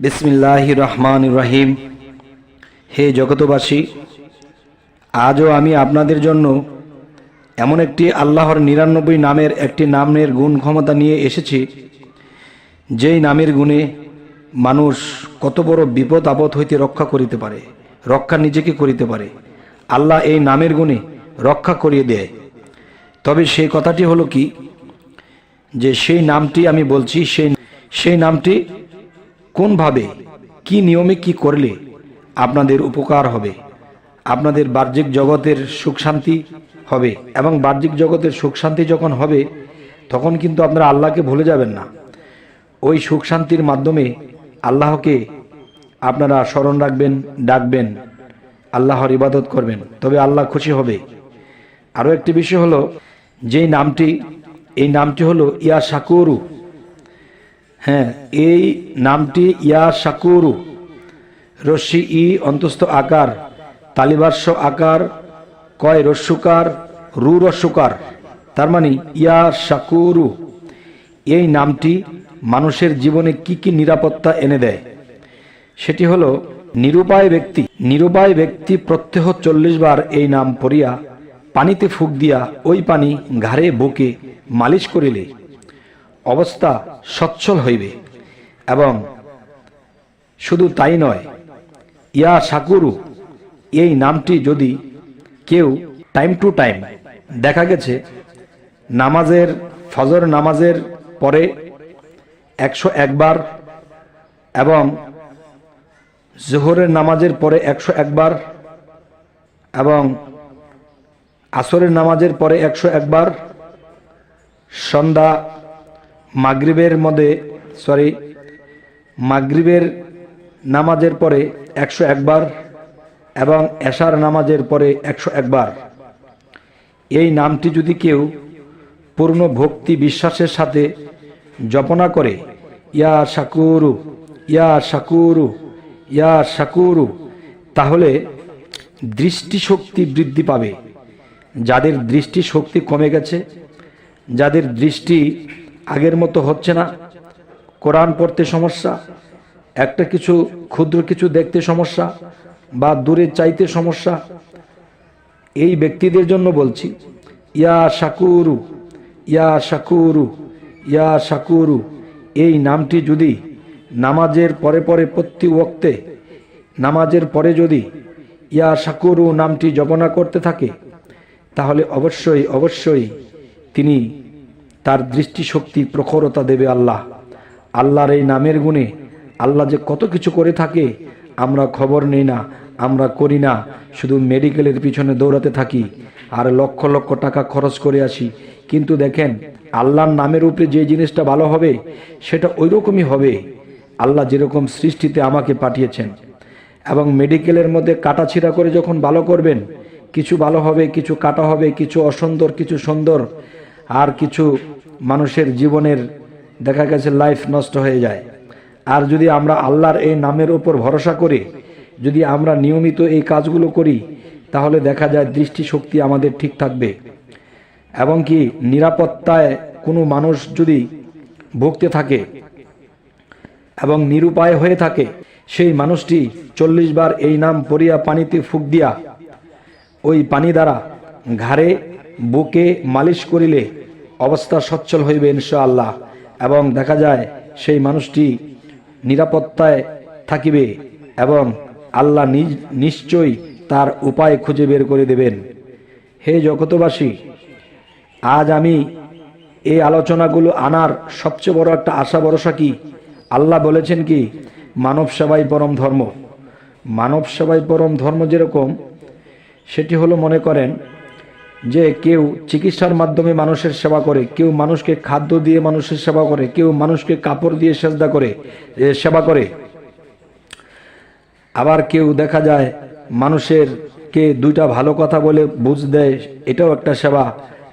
বিসমিল্লাহির রহমানির রহিম। হে জগতবাসী, আজও আমি আপনাদের জন্য এমন একটি আল্লাহর ৯৯ নামের একটি নামের গুণ ক্ষমতা নিয়ে এসেছি, যেই নামের গুণে মানুষ কত বড় বিপদ আপদ হইতে রক্ষা করিতে পারে, রক্ষা নিজেকে করিতে পারে। আল্লাহ এই নামের গুণে রক্ষা করিয়ে দেয়। তবে সেই কথাটি হলো কি, যে সেই নামটি আমি বলছি, সেই নামটি কোনভাবে, কি নিয়মে, কি করলে আপনাদের উপকার হবে, আপনাদের বাহ্যিক জগতের সুখ শান্তি হবে। এবং বাহ্যিক জগতের সুখ শান্তি যখন হবে, তখন কিন্তু আপনারা আল্লাহকে ভুলে যাবেন না। ওই সুখ শান্তির মাধ্যমে আল্লাহকে আপনারা স্মরণ রাখবেন, ডাকবেন, আল্লাহর ইবাদত করবেন, তবে আল্লাহ খুশি হবে। আরও একটি বিষয় হলো, যেই নামটি, এই নামটি হলো ইয়া শাকুরু। হ্যাঁ, এই নামটি ইয়া শাকুরু, রস্যি ই অন্তস্থ আকার, তালিবার্ষ আকার, কয় রস্যুকার, রু রস্যুকার, তার মানে ইয়া শাকুরু। এই নামটি মানুষের জীবনে কি কি নিরাপত্তা এনে দেয়, সেটি হলো নিরুপায় ব্যক্তি প্রত্যহ 40 বার এই নাম পড়িয়া পানিতে ফুঁক দিয়া ওই পানি ঘাড়ে বুকে মালিশ করিলে অবস্থা সচ্ছল হইবে। এবং শুধু তাই নয়, ইয়া শাকুরু এই নামটি যদি কেউ টাইম টু টাইম, দেখা গেছে ফজর নামাজের পরে 101 বার এবং জোহরের নামাজের পরে 101 বার এবং আসরের নামাজের পরে 101 বার, সন্ধ্যা মাগরিবের নামাজের পরে 101 বার এবং এশার নামাজের পরে 101 বার। এই নামটি যদি কেউ পূর্ণ ভক্তি বিশ্বাসের সাথে জপনা করে, ইয়া শাকুরু, ইয়া শাকুরু, ইয়া শাকুরু, তাহলে দৃষ্টিশক্তি বৃদ্ধি পাবে। যাদের দৃষ্টিশক্তি কমে গেছে, যাদের দৃষ্টি আগের মতো হচ্ছে না, কোরআন পড়তে সমস্যা, একটা কিছু ক্ষুদ্র কিছু দেখতে সমস্যা বা দূরে চাইতে সমস্যা, এই ব্যক্তিদের জন্য বলছি, ইয়া শাকুরু, ইয়া শাকুরু, ইয়া শাকুরু। এই নামটি যদি নামাজের পরে প্রতি ওয়াক্তে নামাজের পরে যদি ইয়া শাকুরু নামটি জপনা করতে থাকে, তাহলে অবশ্যই তিনি তার দৃষ্টিশক্তি প্রখরতা দেবে আল্লাহ। আল্লাহর এই নামের গুণে আল্লাহ যে কত কিছু করে থাকে আমরা খবর নেই না, আমরা করি না, শুধু মেডিকেলের পিছনে দৌড়াতে থাকি আর লক্ষ লক্ষ টাকা খরচ করে আসি। কিন্তু দেখেন, আল্লাহর নামের উপরে যে জিনিসটা ভালো হবে সেটা ওই রকমই হবে। আল্লাহ যেরকম সৃষ্টিতে আমাকে পাঠিয়েছেন, এবং মেডিকেলের মধ্যে কাটাছিড়া করে যখন ভালো করবেন, কিছু ভালো হবে, কিছু কাটা হবে, কিছু অসুন্দর, কিছু সুন্দর, আর কিছু মানুষের জীবনের দেখা গেছে লাইফ নষ্ট হয়ে যায়। আর যদি আমরা আল্লাহর এই নামের উপর ভরসা করে যদি আমরা নিয়মিত এই কাজগুলো করি, তাহলে দেখা যায় দৃষ্টিশক্তি আমাদের ঠিক থাকবে। এবং কি নিরাপত্তায় কোনো মানুষ যদি ভুগতে থাকে এবং নিরুপায় হয়ে থাকে, সেই মানুষটি 40 বার এই নাম পড়িয়া পানিতে ফুঁক দিয়া ওই পানি দ্বারা ঘাড়ে বুকে মালিশ করিলে অবস্থা সচ্ছল হইবে ইনশাআল্লাহ। এবং দেখা যায় সেই মানুষটি নিরাপত্তায় থাকিবে এবং আল্লাহ নিশ্চয়ই তার উপায় খুঁজে বের করে দেবেন। হে জগতবাসী, আজ আমি এই আলোচনাগুলো আনার সবচেয়ে বড় একটা আশা ভরসা কি, আল্লাহ বলেছেন কি, মানব সেবাই পরম ধর্ম। মানব সেবাই পরম ধর্ম যেরকম, সেটি হলো, মনে করেন যে কেউ চিকিৎসার মাধ্যমে মানুষের সেবা করে, কেউ মানুষকে খাদ্য দিয়ে মানুষের সেবা করে, কেউ মানুষকে কাপড় দিয়ে সেবা করে, আবার কেউ দেখা যায় মানুষেরকে দুইটা ভালো কথা বলে বুঝ দেয়, এটাও একটা সেবা।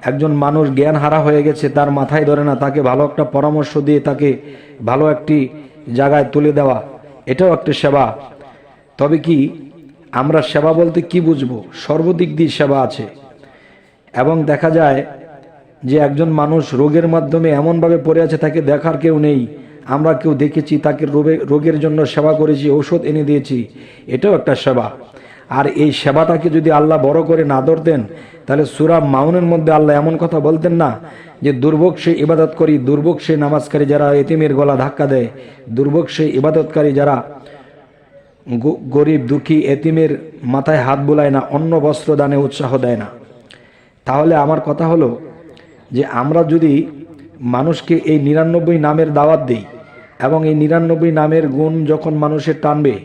একজন মানুষ জ্ঞান হারা হয়ে গেছে, তার মাথায় ধরে না, তাকে ভালো একটা পরামর্শ দিয়ে তাকে ভালো একটি জায়গায় তুলে দেওয়া, এটাও একটা সেবা। তবে কি আমরা সেবা বলতে কি বুঝবো? সর্বদিক দিয়ে সেবা আছে। এবং দেখা যায় যে একজন মানুষ রোগের মাধ্যমে এমনভাবে পড়ে আছে, তাকে দেখার কেউ নেই, আমরা কেউ দেখেছি তাকে রোগের জন্য সেবা করেছি, ঔষধ এনে দিয়েছি, এটাও একটা সেবা। আর এই সেবাটাকে যদি আল্লাহ বড় করে না ধরতেন, তাহলে সূরা মাউনের মধ্যে আল্লাহ এমন কথা বলতেন না যে দুর্ভোগ সে ইবাদত করি, দুর্ভোগ সে নামাজকারী যারা এতিমের গলা ধাক্কা দেয়, দুর্ভোগ সে ইবাদতকারী যারা গরিব দুঃখী এতিমের মাথায় হাত বুলায় না, অন্ন বস্ত্র দানে উৎসাহ দেয় না। তাহলে আমার কথা হলো যে আমরা যদি মানুষকে এই 99 নামের দাওয়াত দিই এবং এই 99 নামের গুণ যখন মানুষের টানবে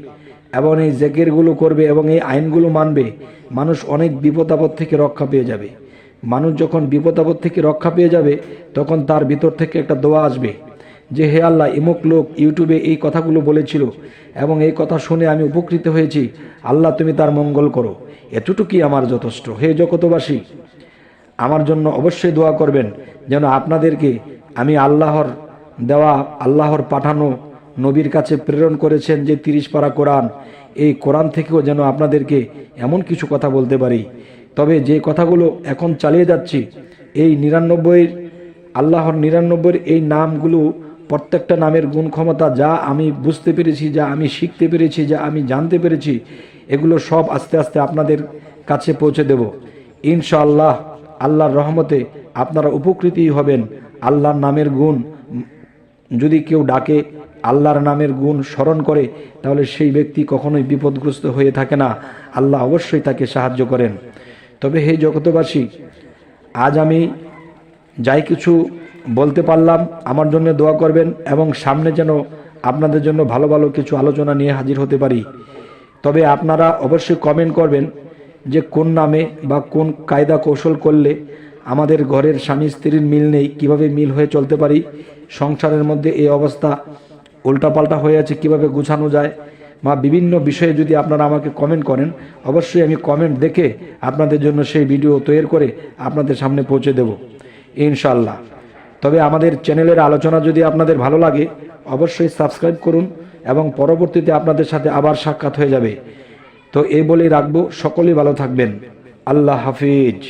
এবং এই জিকিরগুলো করবে এবং এই আইনগুলো মানবে, মানুষ অনেক বিপদ আপদ থেকে রক্ষা পেয়ে যাবে। মানুষ যখন বিপদ আপদ থেকে রক্ষা পেয়ে যাবে, তখন তার ভিতর থেকে একটা দোয়া আসবে যে হে আল্লাহ, ইমুক লোক ইউটিউবে এই কথাগুলো বলেছিল এবং এই কথা শুনে আমি উপকৃত হয়েছি, আল্লাহ তুমি তার মঙ্গল করো, এতটুকুই আমার যথেষ্ট। হে জগতবাসী, আমার জন্য অবশ্যই দোয়া করবেন যেন আপনাদেরকে আমি আল্লাহর দেওয়া, আল্লাহর পাঠানো নবীর কাছে প্রেরণ করেছেন যে 30 পারা কোরআন, এই কোরআন থেকেও যেন আপনাদেরকে এমন কিছু কথা বলতে পারি। তবে যে কথাগুলো এখন চালিয়ে যাচ্ছি, এই 99 আল্লাহর 99 এই নামগুলো, প্রত্যেকটা নামের গুণ ক্ষমতা যা আমি বুঝতে পেরেছি, যা আমি শিখতে পেরেছি, যা আমি জানতে পেরেছি, এগুলো সব আস্তে আস্তে আপনাদের কাছে পৌঁছে দেব ইনশাআল্লাহ। আল্লাহর রহমতে আপনারা উপকৃতই হবেন। আল্লাহর নামের গুণ যদি কেউ ডাকে, আল্লাহর নামের গুণ স্মরণ করে, তাহলে সেই ব্যক্তি কখনোই বিপদগ্রস্ত হয়ে থাকে না, আল্লাহ অবশ্যই তাকে সাহায্য করেন। তবে হে জগতবাসী, আজ আমি যাই কিছু বলতে পারলাম, আমার জন্য দোয়া করবেন এবং সামনে যেন আপনাদের জন্য ভালো ভালো কিছু আলোচনা নিয়ে হাজির হতে পারি। তবে আপনারা অবশ্যই কমেন্ট করবেন যে কোন নামে বা কোন কায়দা কৌশল করলে আমাদের ঘরের স্বামী স্ত্রীর মিল নেই, কিভাবে মিল হয়ে চলতে পারি, সংসারের মধ্যে এই অবস্থা উল্টাপাল্টা হয়ে আছে কিভাবে গুছানো যায়, বা বিভিন্ন বিষয়ে যদি আপনারা আমাকে কমেন্ট করেন, অবশ্যই আমি কমেন্ট দেখে আপনাদের জন্য সেই ভিডিও তৈরি করে আপনাদের সামনে পৌঁছে দেব ইনশাআল্লাহ। তবে আমাদের চ্যানেলের আলোচনা যদি আপনাদের ভালো লাগে, অবশ্যই সাবস্ক্রাইব করুন এবং পরবর্তীতে আপনাদের সাথে আবার সাক্ষাৎ হয়ে যাবে। তো এই বলেই রাখবো, সকলেই ভালো থাকবেন। আল্লাহ হাফিজ।